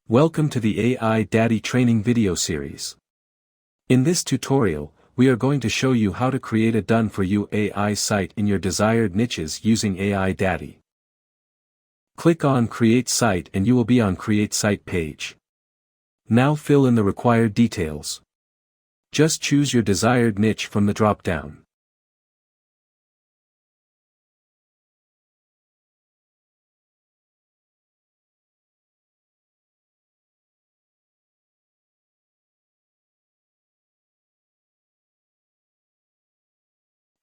Welcome to the AI Dady training video series. In this tutorial, we are going to show you how to create a done-for-you AI site in your desired niches using AI Dady. Click on Create Site and you will be on Create Site page. Now fill in the required details. Just choose your desired niche from the drop-down.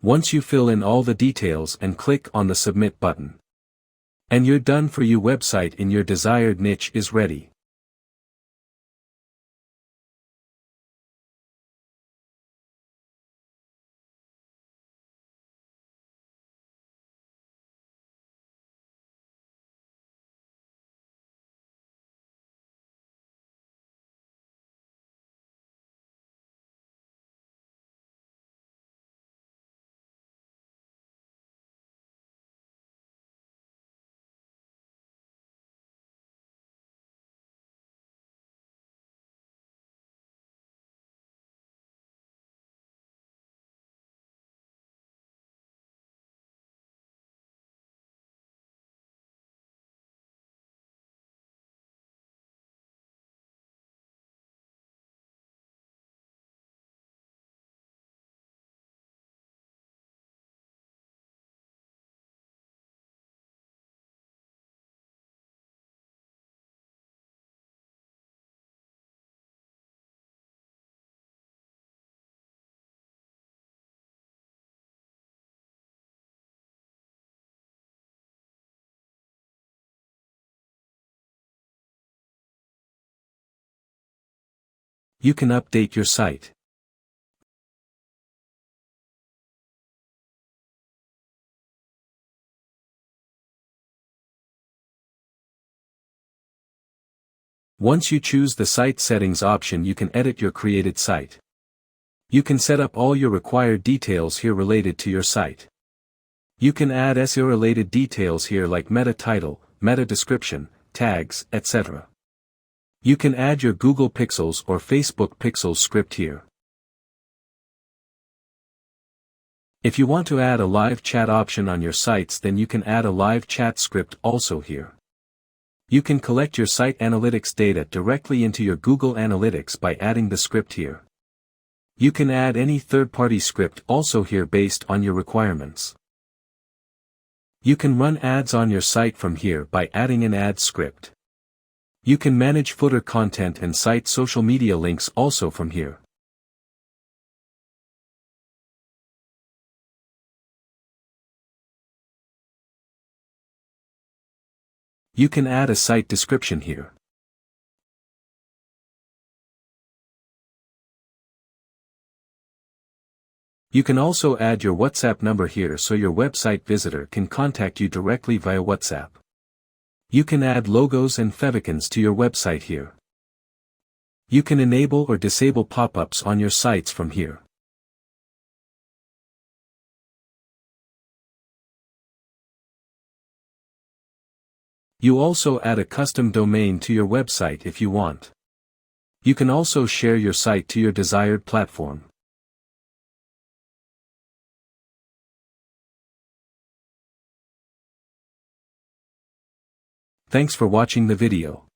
Once you fill in all the details and click on the Submit button. And your done-for-you website in your desired niche is ready. You can update your site. Once you choose the Site Settings option, you can edit your created site. You can set up all your required details here related to your site. You can add SEO-related details here like meta title, meta description, tags, etc. You can add your Google Pixels or Facebook Pixels script here. If you want to add a live chat option on your sites, then you can add a live chat script also here. You can collect your site analytics data directly into your Google Analytics by adding the script here. You can add any third-party script also here based on your requirements. You can run ads on your site from here by adding an ad script. You can manage footer content and site social media links also from here. You can add a site description here. You can also add your WhatsApp number here so your website visitor can contact you directly via WhatsApp. You can add logos and favicons to your website here. You can enable or disable pop-ups on your sites from here. You also add a custom domain to your website if you want. You can also share your site to your desired platform. Thanks for watching the video.